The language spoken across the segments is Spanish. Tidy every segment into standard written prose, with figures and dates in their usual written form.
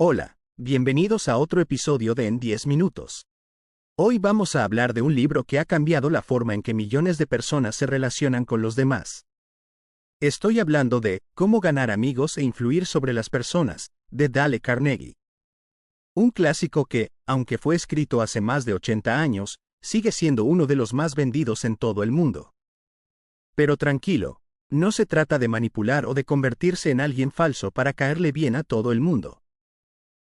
Hola, bienvenidos a otro episodio de En 10 minutos. Hoy vamos a hablar de un libro que ha cambiado la forma en que millones de personas se relacionan con los demás. Estoy hablando de Cómo ganar amigos e influir sobre las personas, de Dale Carnegie. Un clásico que, aunque fue escrito hace más de 80 años, sigue siendo uno de los más vendidos en todo el mundo. Pero tranquilo, no se trata de manipular o de convertirse en alguien falso para caerle bien a todo el mundo.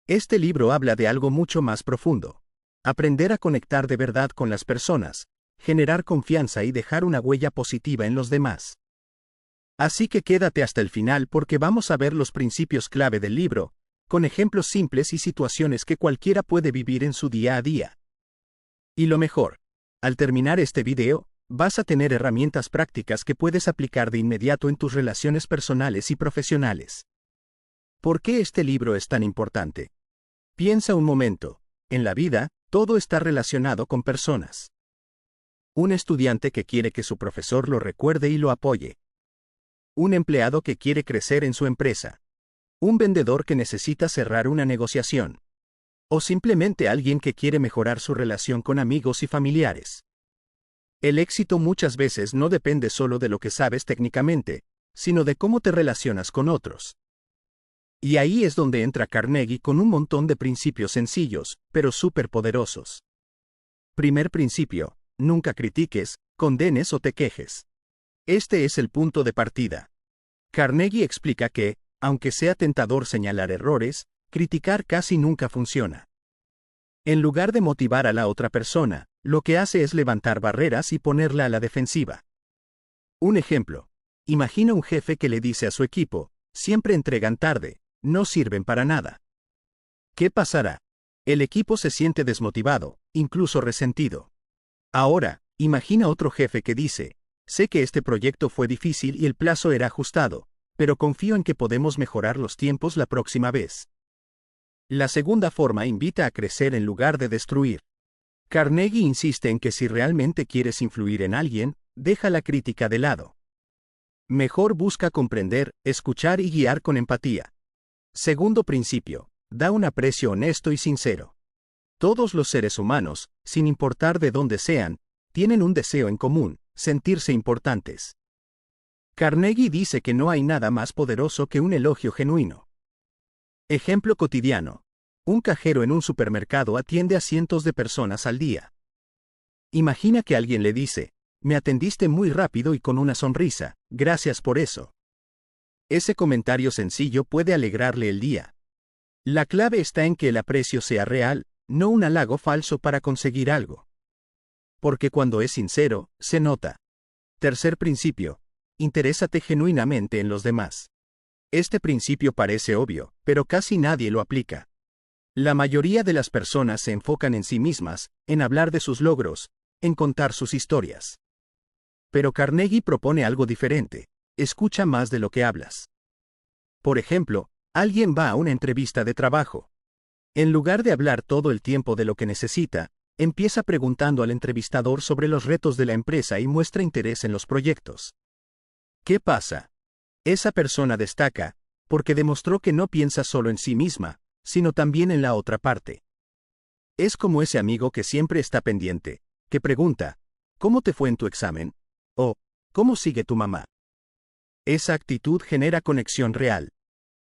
Este libro habla de algo mucho más profundo. Aprender a conectar de verdad con las personas, generar confianza y dejar una huella positiva en los demás. Así que quédate hasta el final porque vamos a ver los principios clave del libro, con ejemplos simples y situaciones que cualquiera puede vivir en su día a día. Y lo mejor, al terminar este video, vas a tener herramientas prácticas que puedes aplicar de inmediato en tus relaciones personales y profesionales. ¿Por qué este libro es tan importante? Piensa un momento, en la vida, todo está relacionado con personas. Un estudiante que quiere que su profesor lo recuerde y lo apoye. Un empleado que quiere crecer en su empresa. Un vendedor que necesita cerrar una negociación. O simplemente alguien que quiere mejorar su relación con amigos y familiares. El éxito muchas veces no depende solo de lo que sabes técnicamente, sino de cómo te relacionas con otros. Y ahí es donde entra Carnegie con un montón de principios sencillos, pero súper poderosos. Primer principio, nunca critiques, condenes o te quejes. Este es el punto de partida. Carnegie explica que, aunque sea tentador señalar errores, criticar casi nunca funciona. En lugar de motivar a la otra persona, lo que hace es levantar barreras y ponerla a la defensiva. Un ejemplo. Imagina un jefe que le dice a su equipo, siempre entregan tarde. No sirven para nada. ¿Qué pasará? El equipo se siente desmotivado, incluso resentido. Ahora, imagina otro jefe que dice, sé que este proyecto fue difícil y el plazo era ajustado, pero confío en que podemos mejorar los tiempos la próxima vez. La segunda forma invita a crecer en lugar de destruir. Carnegie insiste en que si realmente quieres influir en alguien, deja la crítica de lado. Mejor busca comprender, escuchar y guiar con empatía. Segundo principio, da un aprecio honesto y sincero. Todos los seres humanos, sin importar de dónde sean, tienen un deseo en común, sentirse importantes. Carnegie dice que no hay nada más poderoso que un elogio genuino. Ejemplo cotidiano. Un cajero en un supermercado atiende a cientos de personas al día. Imagina que alguien le dice, me atendiste muy rápido y con una sonrisa, gracias por eso. Ese comentario sencillo puede alegrarle el día. La clave está en que el aprecio sea real, no un halago falso para conseguir algo. Porque cuando es sincero, se nota. Tercer principio. Interésate genuinamente en los demás. Este principio parece obvio, pero casi nadie lo aplica. La mayoría de las personas se enfocan en sí mismas, en hablar de sus logros, en contar sus historias. Pero Carnegie propone algo diferente. Escucha más de lo que hablas. Por ejemplo, alguien va a una entrevista de trabajo. En lugar de hablar todo el tiempo de lo que necesita, empieza preguntando al entrevistador sobre los retos de la empresa y muestra interés en los proyectos. ¿Qué pasa? Esa persona destaca, porque demostró que no piensa solo en sí misma, sino también en la otra parte. Es como ese amigo que siempre está pendiente, que pregunta, ¿cómo te fue en tu examen? O, ¿cómo sigue tu mamá? Esa actitud genera conexión real.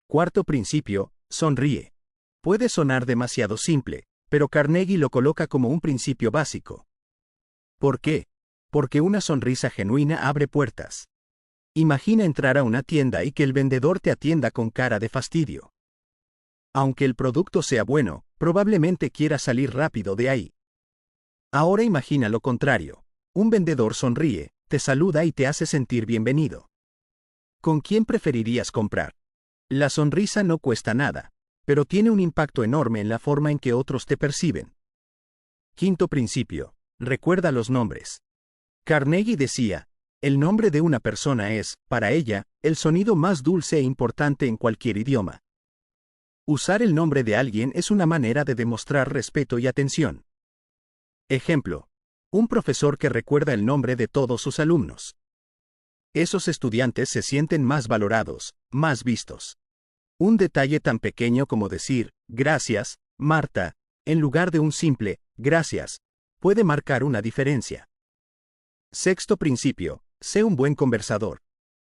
Cuarto principio, sonríe. Puede sonar demasiado simple, pero Carnegie lo coloca como un principio básico. ¿Por qué? Porque una sonrisa genuina abre puertas. Imagina entrar a una tienda y que el vendedor te atienda con cara de fastidio. Aunque el producto sea bueno, probablemente quiera salir rápido de ahí. Ahora imagina lo contrario. Un vendedor sonríe, te saluda y te hace sentir bienvenido. ¿Con quién preferirías comprar? La sonrisa no cuesta nada, pero tiene un impacto enorme en la forma en que otros te perciben. Quinto principio. Recuerda los nombres. Carnegie decía, el nombre de una persona es, para ella, el sonido más dulce e importante en cualquier idioma. Usar el nombre de alguien es una manera de demostrar respeto y atención. Ejemplo. Un profesor que recuerda el nombre de todos sus alumnos. Esos estudiantes se sienten más valorados, más vistos. Un detalle tan pequeño como decir, gracias, Marta, en lugar de un simple, gracias, puede marcar una diferencia. Sexto principio, sé un buen conversador.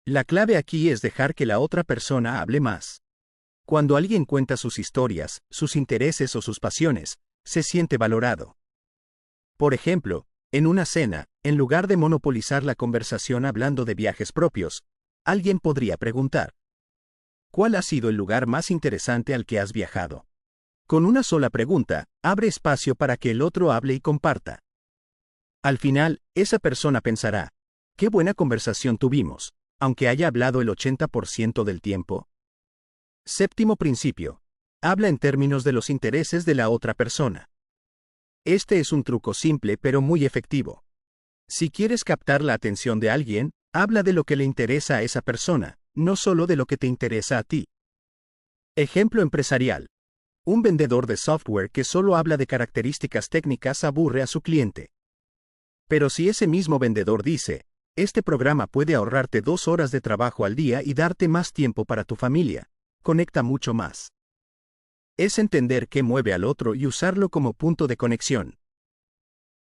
La clave aquí es dejar que la otra persona hable más. Cuando alguien cuenta sus historias, sus intereses o sus pasiones, se siente valorado. Por ejemplo, en una cena, en lugar de monopolizar la conversación hablando de viajes propios, alguien podría preguntar: ¿cuál ha sido el lugar más interesante al que has viajado? Con una sola pregunta, abre espacio para que el otro hable y comparta. Al final, esa persona pensará: qué buena conversación tuvimos, aunque haya hablado el 80% del tiempo. Séptimo principio. Habla en términos de los intereses de la otra persona. Este es un truco simple pero muy efectivo. Si quieres captar la atención de alguien, habla de lo que le interesa a esa persona, no solo de lo que te interesa a ti. Ejemplo empresarial. Un vendedor de software que solo habla de características técnicas aburre a su cliente. Pero si ese mismo vendedor dice: este programa puede ahorrarte 2 horas de trabajo al día y darte más tiempo para tu familia, conecta mucho más. Es entender qué mueve al otro y usarlo como punto de conexión.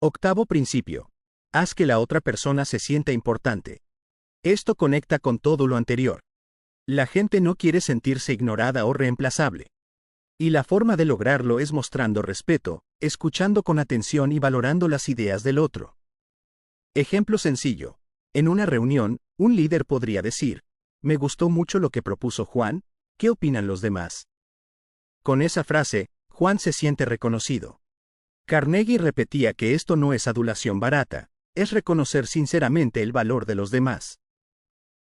Octavo principio. Haz que la otra persona se sienta importante. Esto conecta con todo lo anterior. La gente no quiere sentirse ignorada o reemplazable. Y la forma de lograrlo es mostrando respeto, escuchando con atención y valorando las ideas del otro. Ejemplo sencillo. En una reunión, un líder podría decir: me gustó mucho lo que propuso Juan, ¿qué opinan los demás? Con esa frase, Juan se siente reconocido. Carnegie repetía que esto no es adulación barata, es reconocer sinceramente el valor de los demás.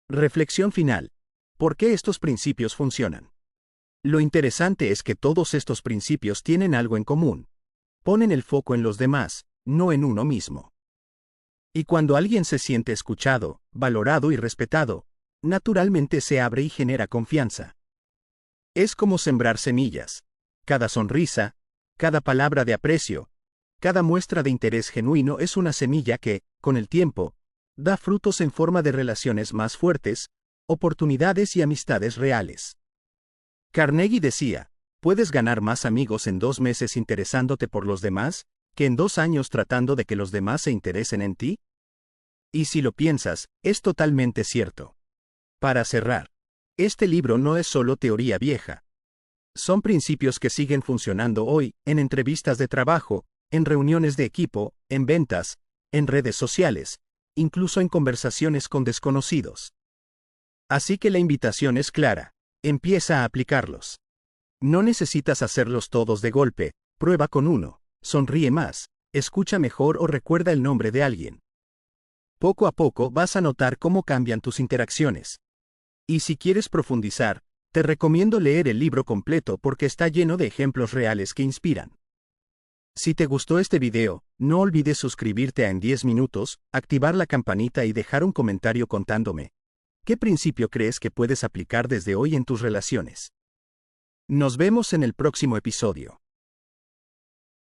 Reflexión final. ¿Por qué estos principios funcionan? Lo interesante es que todos estos principios tienen algo en común. Ponen el foco en los demás, no en uno mismo. Y cuando alguien se siente escuchado, valorado y respetado, naturalmente se abre y genera confianza. Es como sembrar semillas. Cada sonrisa, cada palabra de aprecio, cada muestra de interés genuino es una semilla que, con el tiempo, da frutos en forma de relaciones más fuertes, oportunidades y amistades reales. Carnegie decía: puedes ganar más amigos en 2 meses interesándote por los demás, que en 2 años tratando de que los demás se interesen en ti. Y si lo piensas, es totalmente cierto. Para cerrar, este libro no es solo teoría vieja. Son principios que siguen funcionando hoy, en entrevistas de trabajo, en reuniones de equipo, en ventas, en redes sociales, incluso en conversaciones con desconocidos. Así que la invitación es clara: empieza a aplicarlos. No necesitas hacerlos todos de golpe, prueba con uno, sonríe más, escucha mejor o recuerda el nombre de alguien. Poco a poco vas a notar cómo cambian tus interacciones. Y si quieres profundizar, te recomiendo leer el libro completo porque está lleno de ejemplos reales que inspiran. Si te gustó este video, no olvides suscribirte a En 10 minutos, activar la campanita y dejar un comentario contándome: ¿qué principio crees que puedes aplicar desde hoy en tus relaciones? Nos vemos en el próximo episodio.